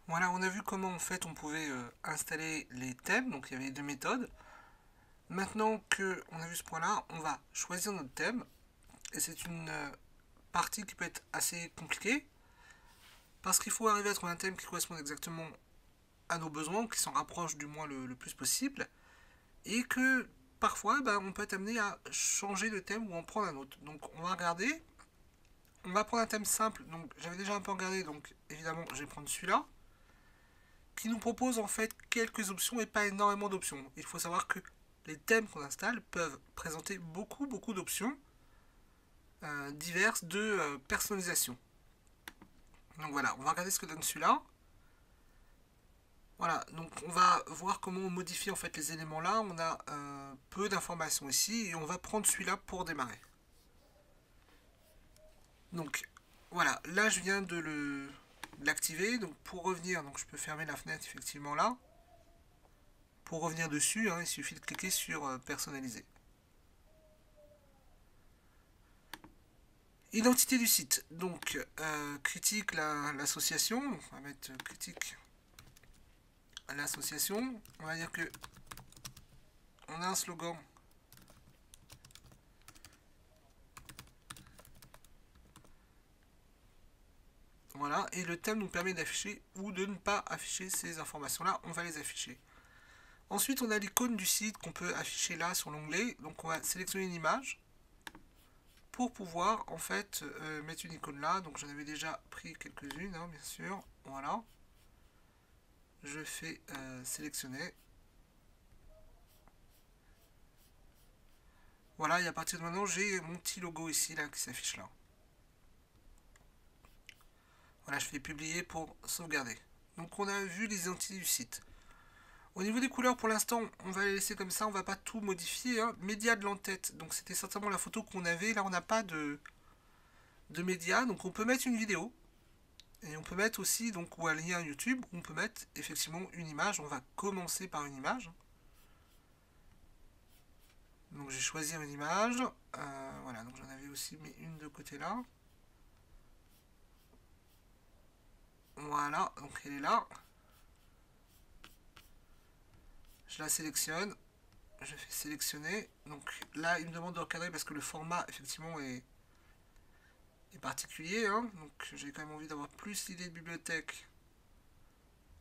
Voilà, on a vu comment en fait on pouvait installer les thèmes, donc il y avait deux méthodes. Maintenant que on a vu ce point-là, on va choisir notre thème, et c'est une partie qui peut être assez compliquée, parce qu'il faut arriver à trouver un thème qui corresponde exactement à nos besoins, ou qui s'en rapproche du moins le plus possible, et que parfois on peut être amené à changer de thème ou en prendre un autre. Donc on va regarder, on va prendre un thème simple, donc j'avais déjà un peu regardé, donc évidemment je vais prendre celui-là, qui nous propose en fait quelques options et pas énormément d'options. Il faut savoir que les thèmes qu'on installe peuvent présenter beaucoup d'options diverses de personnalisation. Donc voilà, on va regarder ce que donne celui-là. Voilà, donc on va voir comment on modifie en fait les éléments là. On a peu d'informations ici et on va prendre celui-là pour démarrer. Donc voilà, là je viens de l'activer. Donc pour revenir, donc je peux fermer la fenêtre effectivement là. Pour revenir dessus, il suffit de cliquer sur personnaliser. Identité du site. Donc, critique l'association. On va mettre critique à l'association. On va dire que on a un slogan. Voilà. Et le thème nous permet d'afficher ou de ne pas afficher ces informations-là. On va les afficher. Ensuite, on a l'icône du site qu'on peut afficher là sur l'onglet. Donc, on va sélectionner une image pour pouvoir en fait mettre une icône là. Donc, j'en avais déjà pris quelques-unes, bien sûr. Voilà. Je fais sélectionner. Voilà, et à partir de maintenant, j'ai mon petit logo ici là qui s'affiche là. Voilà, je fais publier pour sauvegarder. Donc on a vu les identités du site. Au niveau des couleurs, pour l'instant, on va les laisser comme ça, on va pas tout modifier. Média de l'entête, donc c'était certainement la photo qu'on avait. Là, on n'a pas de média, donc on peut mettre une vidéo. Et on peut mettre aussi donc ou un lien YouTube, où on peut mettre effectivement une image. On va commencer par une image. Donc j'ai choisi une image. Voilà, donc j'en avais aussi mis une de côté là. Voilà, donc elle est là. Je la sélectionne. Je fais sélectionner. Donc là, il me demande de recadrer parce que le format, effectivement, est particulier. Donc j'ai quand même envie d'avoir plus l'idée de bibliothèque.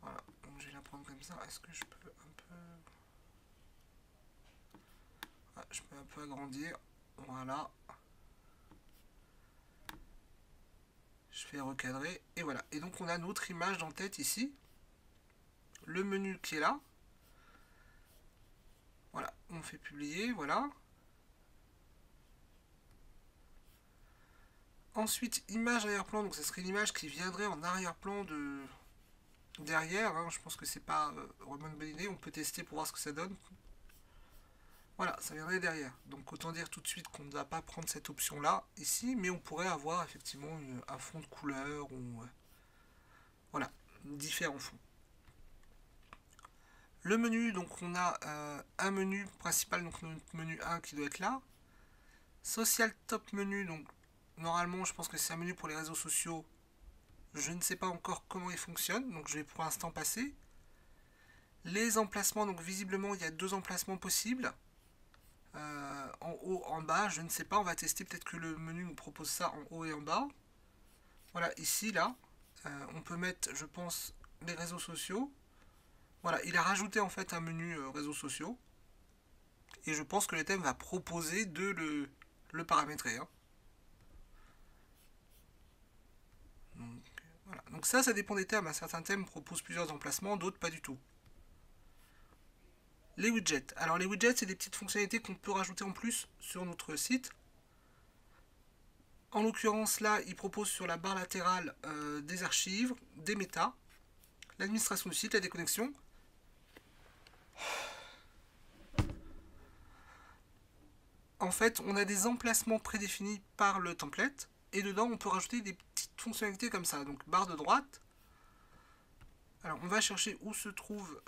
Voilà, donc je vais la prendre comme ça. Est-ce que je peux un peu... Ah, je peux un peu agrandir. Voilà. Je fais recadrer. Et voilà. Et donc on a notre image d'en-tête ici. Le menu qui est là. Voilà, on fait publier. Voilà. Ensuite, image arrière-plan. Donc ça serait une image qui viendrait en arrière-plan de derrière. Je pense que c'est pas vraiment une bonne idée. On peut tester pour voir ce que ça donne. Voilà, ça viendrait derrière. Donc autant dire tout de suite qu'on ne va pas prendre cette option-là ici, mais on pourrait avoir effectivement un fond de couleur ou voilà, différents fonds. Le menu, donc on a un menu principal, donc notre menu 1 qui doit être là. Social top menu, donc normalement je pense que c'est un menu pour les réseaux sociaux. Je ne sais pas encore comment il fonctionne, donc je vais pour l'instant passer. Les emplacements, donc visiblement il y a deux emplacements possibles. En haut, en bas, je ne sais pas, on va tester, peut-être que le menu nous propose ça en haut et en bas. Voilà, ici, là, on peut mettre, je pense, les réseaux sociaux. Voilà, il a rajouté en fait un menu réseaux sociaux. Et je pense que le thème va proposer de le paramétrer. Donc, voilà. Donc ça dépend des thèmes. Certains thèmes proposent plusieurs emplacements, d'autres pas du tout. Les widgets. Alors les widgets, c'est des petites fonctionnalités qu'on peut rajouter en plus sur notre site. En l'occurrence, là, il propose sur la barre latérale des archives, des méta, l'administration du site, la déconnexion. En fait, on a des emplacements prédéfinis par le template, et dedans, on peut rajouter des petites fonctionnalités comme ça. Donc, barre de droite. Alors, on va chercher où se trouve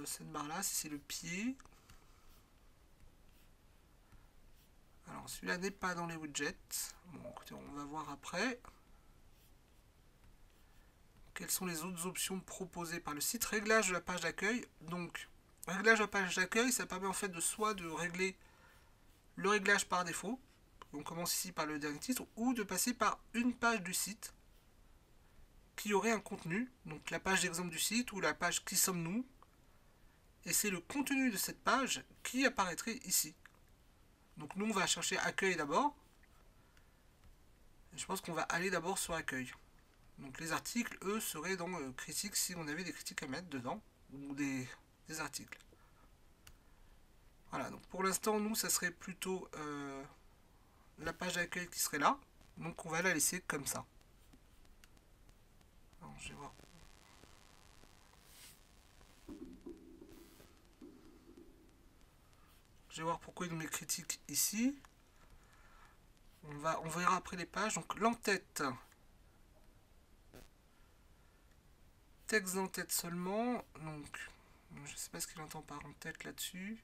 cette barre-là, si c'est le pied. Alors, celui-là n'est pas dans les widgets. Bon, écoutez, on va voir après. Ok, quelles sont les autres options proposées par le site. Réglage de la page d'accueil. Donc, réglage de la page d'accueil, ça permet en fait de soit de régler le réglage par défaut, on commence ici par le dernier titre, ou de passer par une page du site qui aurait un contenu, donc la page d'exemple du site ou la page qui sommes-nous, et c'est le contenu de cette page qui apparaîtrait ici. Donc nous on va chercher accueil d'abord, je pense qu'on va aller d'abord sur accueil. Donc les articles, eux, seraient dans critiques si on avait des critiques à mettre dedans, ou des articles. Voilà, donc pour l'instant, nous, ça serait plutôt la page d'accueil qui serait là. Donc on va la laisser comme ça. Alors, je vais voir. Je vais voir pourquoi il nous met critique ici. On verra après les pages. Donc l'entête. Texte d'entête seulement. Donc, je ne sais pas ce qu'il entend par en-tête là-dessus.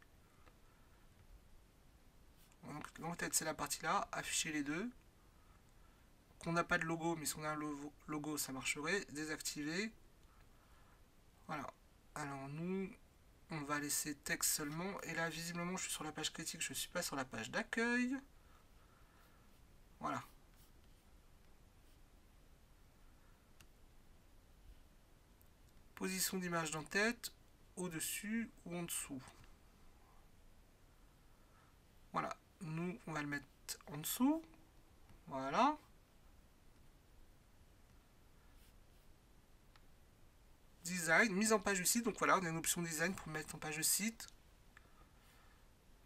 Donc l'en-tête c'est la partie là, afficher les deux. Qu'on n'a pas de logo, mais si on a un logo ça marcherait. Désactiver. Voilà. Alors nous, on va laisser texte seulement. Et là visiblement je suis sur la page critique, je ne suis pas sur la page d'accueil. Voilà. Position d'image d'en-tête, au-dessus ou en dessous. Voilà. Nous, on va le mettre en dessous. Voilà. Design, mise en page du site. Donc voilà, on a une option design pour mettre en page de site.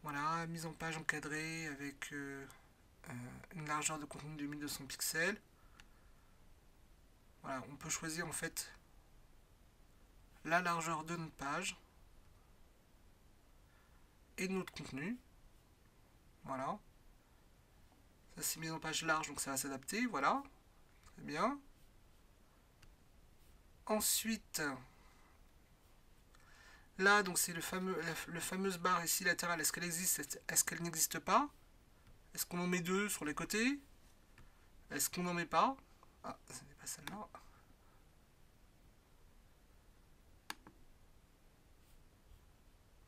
Voilà, mise en page encadrée avec une largeur de contenu de 1200 pixels. Voilà, on peut choisir en fait la largeur de notre page et de notre contenu. Voilà. Ça c'est mise en page large, donc ça va s'adapter. Voilà. Très bien. Ensuite, là, donc c'est le fameuse barre ici latérale. Est-ce qu'elle existe? Est-ce qu'elle n'existe pas? Est-ce qu'on en met deux sur les côtés? Est-ce qu'on n'en met pas? Ah, ce n'est pas celle-là.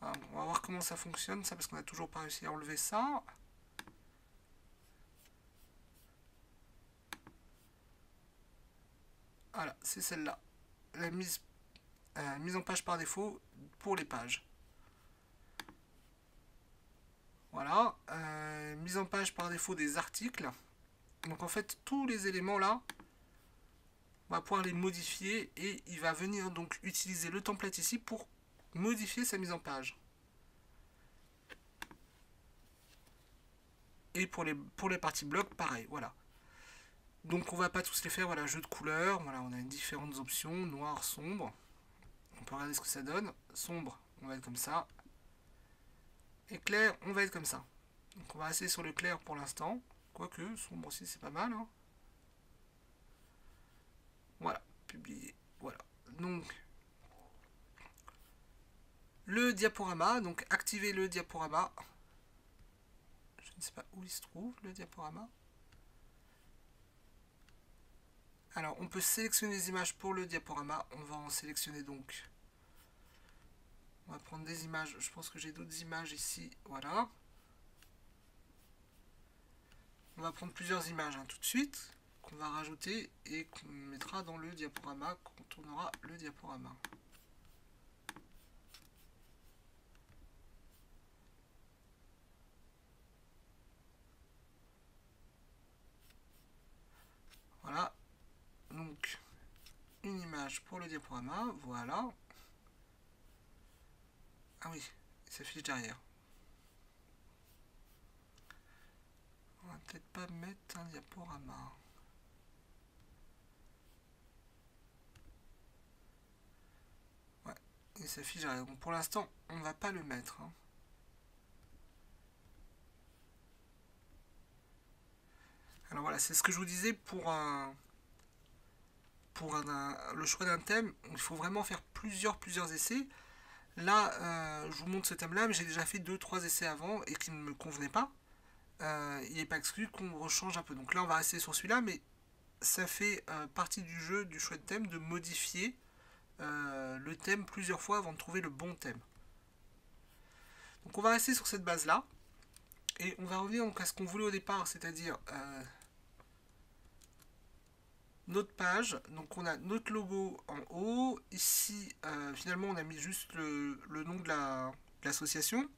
Ah, bon, on va voir comment ça fonctionne, ça, parce qu'on n'a toujours pas réussi à enlever ça. Voilà, c'est celle-là. La mise en page par défaut pour les pages. Voilà. Mise en page par défaut des articles. Donc en fait, tous les éléments là, on va pouvoir les modifier et il va venir donc utiliser le template ici pour modifier sa mise en page. Et pour les parties blocs, pareil, voilà. Donc on va pas tous les faire, voilà, jeu de couleurs, voilà, on a différentes options, noir, sombre. On peut regarder ce que ça donne. Sombre, on va être comme ça. Et clair, on va être comme ça. Donc on va rester sur le clair pour l'instant. Quoique, sombre aussi c'est pas mal. Hein. Voilà, publier. Voilà. Donc, le diaporama, donc activer le diaporama. Je ne sais pas où il se trouve, le diaporama. Alors, on peut sélectionner les images pour le diaporama. On va en sélectionner donc. On va prendre des images. Je pense que j'ai d'autres images ici. Voilà. On va prendre plusieurs images hein, tout de suite. Qu'on va rajouter et qu'on mettra dans le diaporama quand on tournera le diaporama. Voilà. Donc, une image pour le diaporama. Voilà. Ah oui, il s'affiche derrière. On va peut-être pas mettre un diaporama. Ouais, il s'affiche derrière. Donc pour l'instant, on ne va pas le mettre. Hein. Alors voilà, c'est ce que je vous disais pour le choix d'un thème. Il faut vraiment faire plusieurs essais. Là, je vous montre ce thème-là, mais j'ai déjà fait 2-3 essais avant et qui ne me convenaient pas. Il n'est pas exclu qu'on rechange un peu. Donc là, on va rester sur celui-là, mais ça fait partie du jeu, du choix de thème, de modifier le thème plusieurs fois avant de trouver le bon thème. Donc on va rester sur cette base là et on va revenir donc à ce qu'on voulait au départ, c'est-à-dire notre page. Donc on a notre logo en haut, ici finalement on a mis juste le nom de l'association.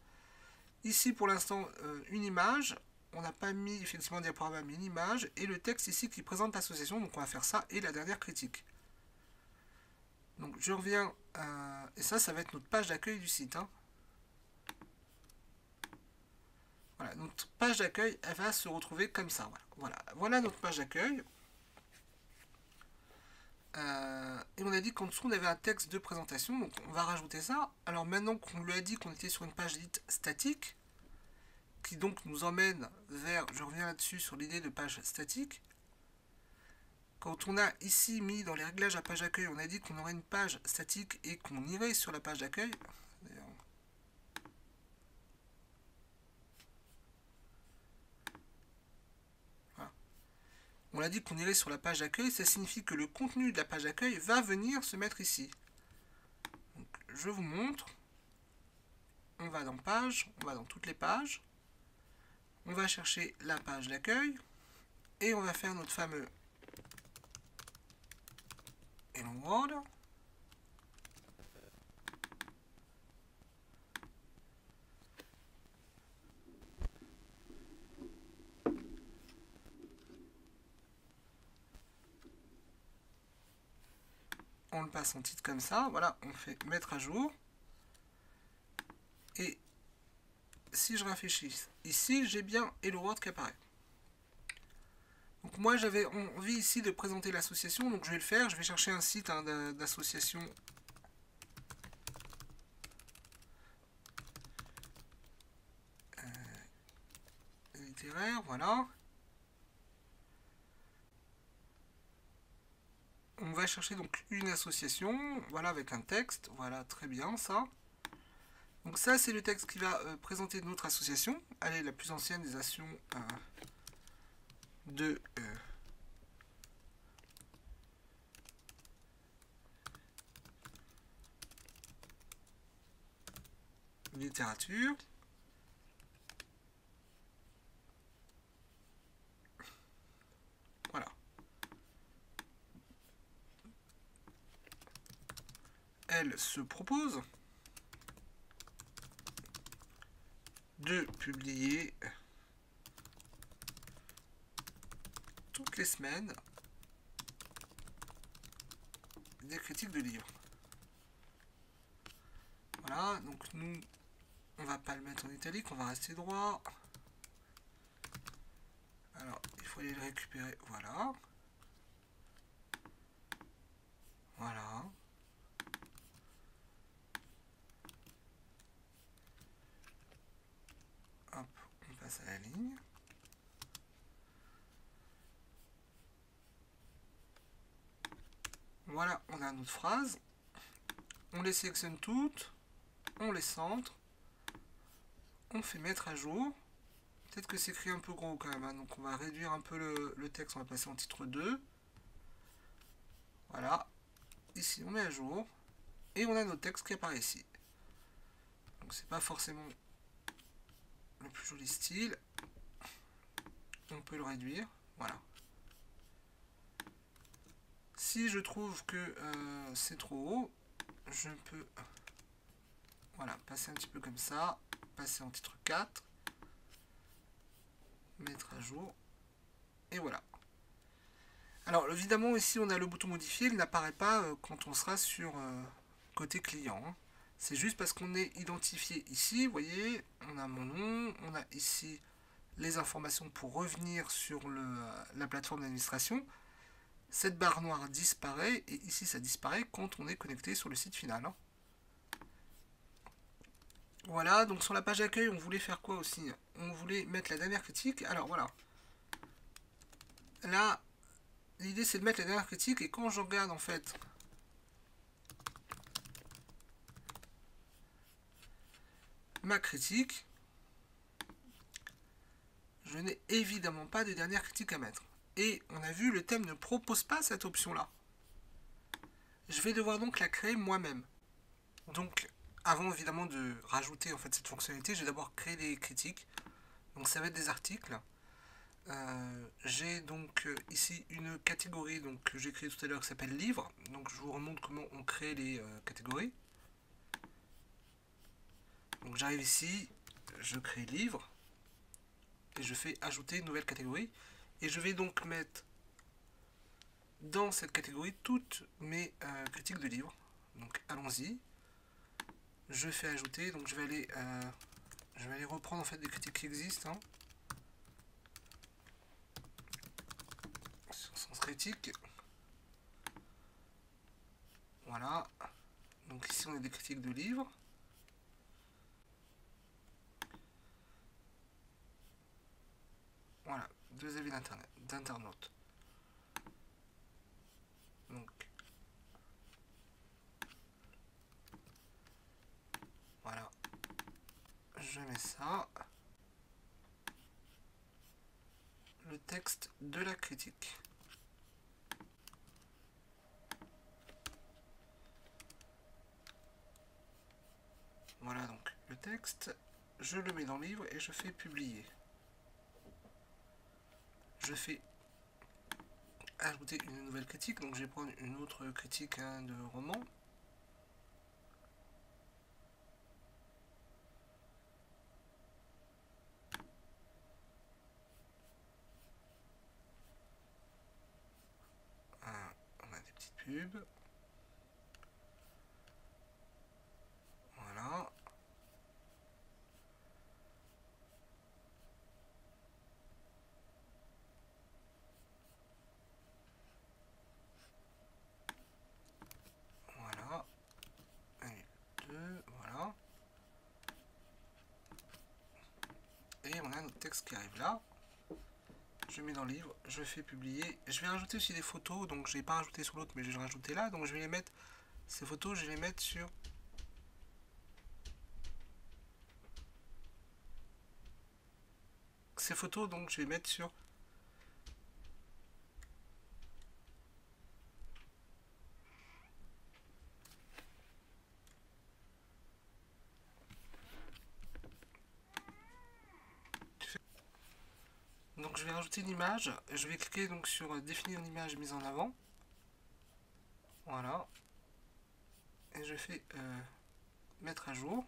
Ici pour l'instant une image, on n'a pas mis effectivement un diaporama mais une image, et le texte ici qui présente l'association, donc on va faire ça, et la dernière critique. Donc je reviens, et ça va être notre page d'accueil du site. Hein. Voilà, notre page d'accueil, elle va se retrouver comme ça. Voilà notre page d'accueil. Et on a dit qu'en dessous on avait un texte de présentation, donc on va rajouter ça. Alors maintenant qu'on lui a dit qu'on était sur une page dite statique, qui donc nous emmène vers, je reviens là-dessus sur l'idée de page statique. Quand on a ici mis dans les réglages à page d'accueil, on a dit qu'on aurait une page statique et qu'on irait sur la page d'accueil. On a dit qu'on irait sur la page d'accueil, ça signifie que le contenu de la page d'accueil va venir se mettre ici. Donc, je vous montre. On va dans page, on va dans toutes les pages. On va chercher la page d'accueil et on va faire notre fameux Hello World. On le passe en titre comme ça, voilà, on fait mettre à jour. Et si je rafraîchis ici, j'ai bien Hello World qui apparaît. Donc moi j'avais envie ici de présenter l'association, donc je vais le faire, je vais chercher un site d'association littéraire, voilà. On va chercher donc une association, voilà, avec un texte, voilà, très bien ça. Donc ça c'est le texte qui va présenter notre association, elle est la plus ancienne des associations de littérature. Voilà. Elle se propose de publier toutes les semaines des critiques de livres. Voilà, donc nous, on va pas le mettre en italique, on va rester droit. Alors, il faut aller le récupérer, voilà. Voilà. Hop, on passe à la ligne. Voilà, on a notre phrase. On les sélectionne toutes. On les centre. On fait mettre à jour. Peut-être que c'est écrit un peu gros quand même. Hein, donc on va réduire un peu le texte. On va passer en titre 2. Voilà. Ici, on met à jour. Et on a notre texte qui apparaît ici. Donc c'est pas forcément le plus joli style. On peut le réduire. Voilà. Si je trouve que c'est trop haut, je peux voilà, passer un petit peu comme ça, passer en titre 4, mettre à jour, et voilà. Alors évidemment ici on a le bouton modifier, il n'apparaît pas quand on sera sur côté client. Hein. C'est juste parce qu'on est identifié ici, vous voyez, on a mon nom, on a ici les informations pour revenir sur la plateforme d'administration. Cette barre noire disparaît et ici ça disparaît quand on est connecté sur le site final. Hein. Voilà, donc sur la page d'accueil, on voulait faire quoi aussi? On voulait mettre la dernière critique. Alors voilà. Là, l'idée c'est de mettre la dernière critique et quand je regarde en fait ma critique, je n'ai évidemment pas de dernière critique à mettre. Et on a vu, le thème ne propose pas cette option-là. Je vais devoir donc la créer moi-même. Donc, avant évidemment de rajouter en fait cette fonctionnalité, je vais d'abord créer des critiques. Donc ça va être des articles. J'ai donc ici une catégorie donc, que j'ai créée tout à l'heure qui s'appelle livre. Donc je vous remontre comment on crée les catégories. Donc j'arrive ici, je crée livre et je fais ajouter une nouvelle catégorie. Et je vais donc mettre dans cette catégorie toutes mes critiques de livres. Donc allons-y. Je fais ajouter, donc je vais aller reprendre en fait des critiques qui existent. Hein. Sur Sens Critique. Voilà. Donc ici on a des critiques de livres. Voilà, 2 avis d'internautes. Donc voilà. Je mets ça. Le texte de la critique. Voilà donc le texte. Je le mets dans le livre et je fais publier. Je fais ajouter une nouvelle critique. Donc je vais prendre une autre critique de roman. On a des petites pubs. Voilà. Voilà. 1, 2, voilà. Et on a notre texte qui arrive là. Je mets dans le livre, je fais publier. Je vais rajouter aussi des photos, donc je n'ai pas rajouté sur l'autre, mais je vais rajouter là. Donc je vais les mettre, ces photos, je vais les mettre sur... Ces photos, donc je vais mettre sur... Donc je vais rajouter une image, je vais cliquer donc sur définir l'image mise en avant. Voilà. Et je fais mettre à jour.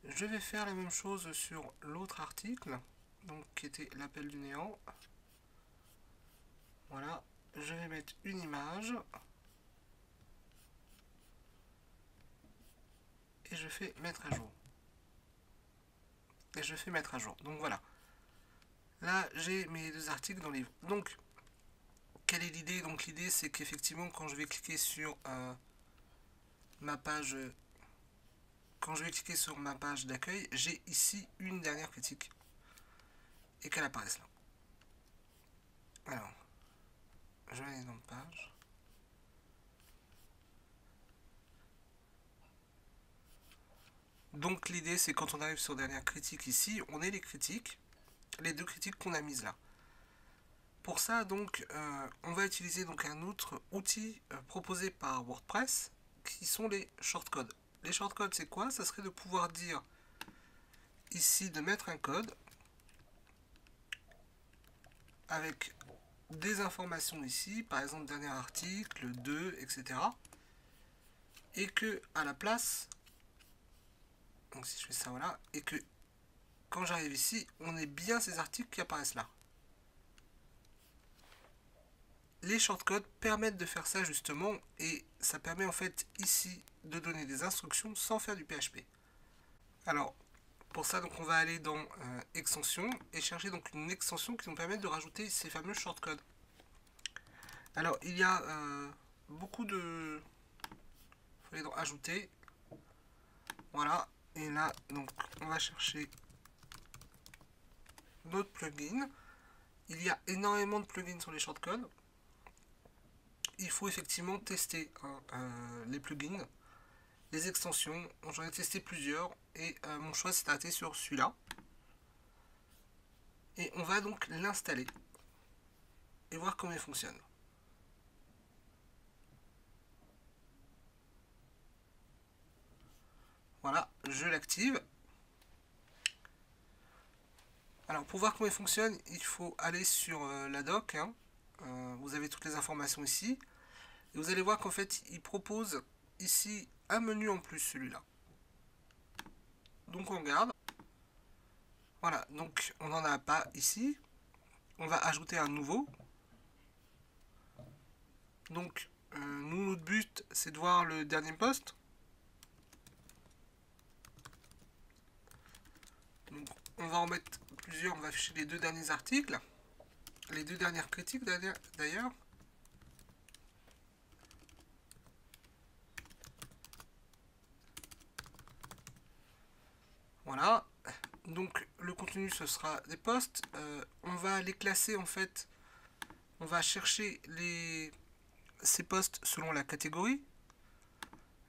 Je vais faire la même chose sur l'autre article, donc qui était l'appel du néant. Voilà. Je vais mettre une image. Et je fais mettre à jour. Et je fais mettre à jour. Donc voilà. Là, j'ai mes 2 articles dans le livre. Donc, quelle est l'idée? Donc l'idée, c'est qu'effectivement, quand je vais cliquer sur ma page... Quand je vais cliquer sur ma page d'accueil, j'ai ici une dernière critique. Et qu'elle apparaisse là. Alors, je vais aller dans page. Donc l'idée, c'est quand on arrive sur dernière critique ici, on est les critiques, les 2 critiques qu'on a mises là. Pour ça, donc, on va utiliser donc un autre outil proposé par WordPress, qui sont les shortcodes. Les shortcodes, c'est quoi? Ça serait de pouvoir dire ici, de mettre un code avec des informations ici, par exemple dernier article, 2, etc. Et que à la place, donc si je fais ça, voilà, et que quand j'arrive ici, on ait bien ces articles qui apparaissent là. Les shortcodes permettent de faire ça justement, et ça permet en fait ici de donner des instructions sans faire du PHP. Alors, pour ça, donc, on va aller dans extensions et chercher donc une extension qui nous permet de rajouter ces fameux shortcodes. Alors, il y a beaucoup de... Il faut aller dans ajouter. Voilà. Et là, donc, on va chercher notre plugin. Il y a énormément de plugins sur les shortcodes. Il faut effectivement tester les plugins, les extensions. J'en ai testé plusieurs et mon choix s'est arrêté sur celui-là. Et on va donc l'installer. et voir comment il fonctionne. Voilà, je l'active. Alors pour voir comment il fonctionne, il faut aller sur la doc. Hein. Vous avez toutes les informations ici. Et vous allez voir qu'en fait, il propose ici un menu en plus, celui-là. Donc on regarde. Voilà, donc on n'en a pas ici. On va ajouter un nouveau. Donc nous, notre but, c'est de voir le dernier post. Donc on va en mettre plusieurs, on va afficher les 2 derniers articles. Les 2 dernières critiques d'ailleurs. Voilà. Donc le contenu ce sera des posts. On va les classer en fait. On va chercher ces posts selon la catégorie.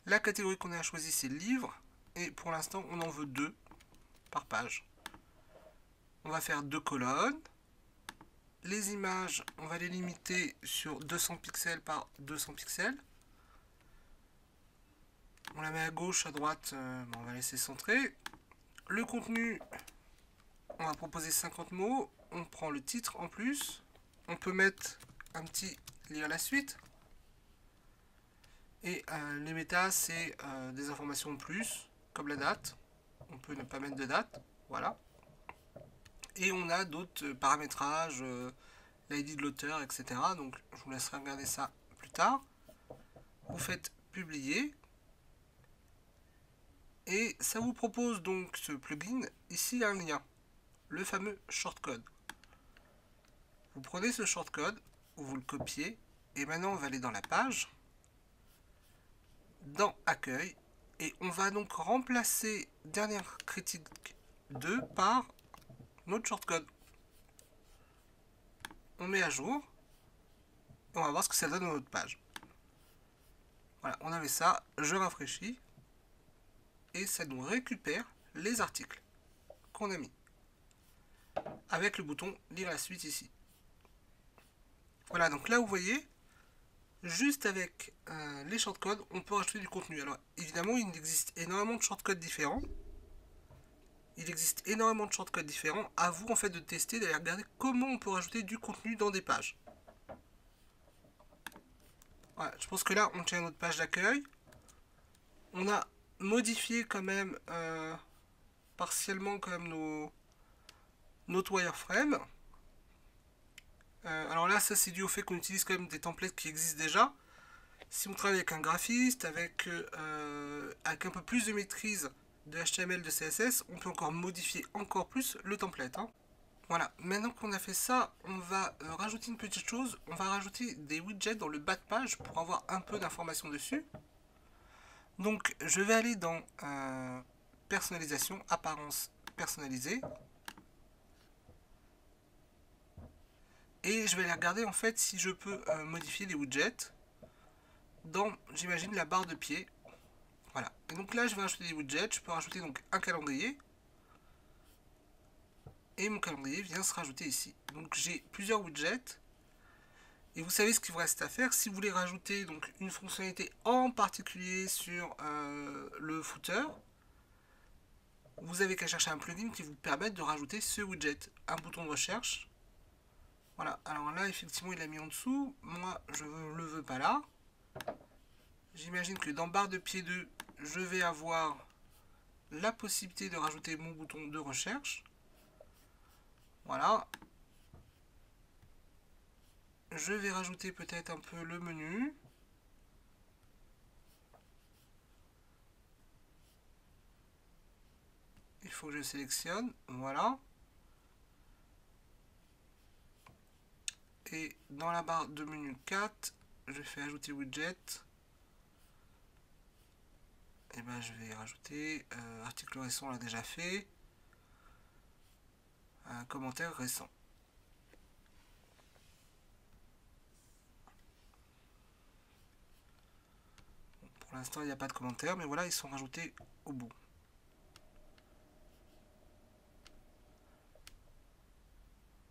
La catégorie qu'on a choisie c'est livre. Et pour l'instant on en veut 2 par page. On va faire 2 colonnes. Les images, on va les limiter sur 200 pixels par 200 pixels. On la met à gauche, à droite, on va laisser centrer. Le contenu, on va proposer 50 mots. On prend le titre en plus. On peut mettre un petit lire la suite. Et les métas, c'est des informations en plus, comme la date. On peut ne pas mettre de date. Voilà. Et on a d'autres paramétrages, l'ID de l'auteur, etc. Donc je vous laisserai regarder ça plus tard. Vous faites publier. Et ça vous propose donc ce plugin. Ici un lien. Le fameux shortcode. Vous prenez ce shortcode, vous le copiez. Et maintenant on va aller dans la page. Dans accueil. Et on va donc remplacer dernière critique 2 par notre shortcode. On met à jour. On va voir ce que ça donne dans notre page. Voilà, on avait ça. Je rafraîchis. Et ça nous récupère les articles qu'on a mis. Avec le bouton lire la suite ici. Voilà, donc là vous voyez, juste avec les shortcodes, on peut rajouter du contenu. Alors évidemment, il existe énormément de shortcodes différents. À vous en fait de tester, d'aller regarder comment on peut rajouter du contenu dans des pages. Voilà, je pense que là, on tient notre page d'accueil. On a modifié quand même partiellement quand même notre wireframe. Alors là, ça c'est dû au fait qu'on utilise quand même des templates qui existent déjà. Si on travaille avec un graphiste, avec un peu plus de maîtrise de HTML, de CSS, on peut encore modifier encore plus le template. Hein. Voilà, maintenant qu'on a fait ça, on va rajouter une petite chose. On va rajouter des widgets dans le bas de page pour avoir un peu d'informations dessus. Donc, je vais aller dans personnalisation, apparence personnalisée. Et je vais aller regarder en fait si je peux modifier les widgets dans, j'imagine, la barre de pied. Voilà. Et donc là, je vais rajouter des widgets. Je peux rajouter donc un calendrier. Et mon calendrier vient se rajouter ici. Donc j'ai plusieurs widgets. Et vous savez ce qu'il vous reste à faire. Si vous voulez rajouter donc une fonctionnalité en particulier sur le footer, vous avez qu'à chercher un plugin qui vous permette de rajouter ce widget. Un bouton de recherche. Voilà. Alors là, effectivement, il l'a mis en dessous. Moi, je ne le veux pas là. J'imagine que dans barre de pied 2, je vais avoir la possibilité de rajouter mon bouton de recherche. Voilà. Je vais rajouter peut-être un peu le menu. Il faut que je sélectionne. Voilà. Et dans la barre de menu 4, je fais ajouter widget. Et ben je vais rajouter article récent, on l'a déjà fait. Un commentaire récent. Pour l'instant, il n'y a pas de commentaires, mais voilà, ils sont rajoutés au bout.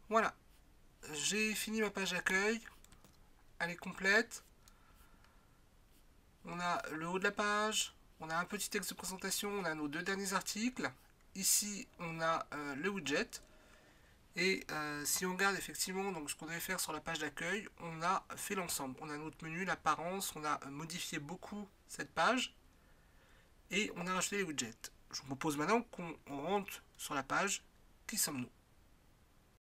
Voilà. j'ai fini ma page d'accueil. Elle est complète. On a le haut de la page, on a un petit texte de présentation, on a nos 2 derniers articles. Ici, on a le widget. Et si on regarde effectivement donc, ce qu'on devait faire sur la page d'accueil, on a fait l'ensemble. On a notre menu, l'apparence, on a modifié beaucoup cette page et on a rajouté les widgets. Je vous propose maintenant qu'on rentre sur la page. Qui sommes-nous?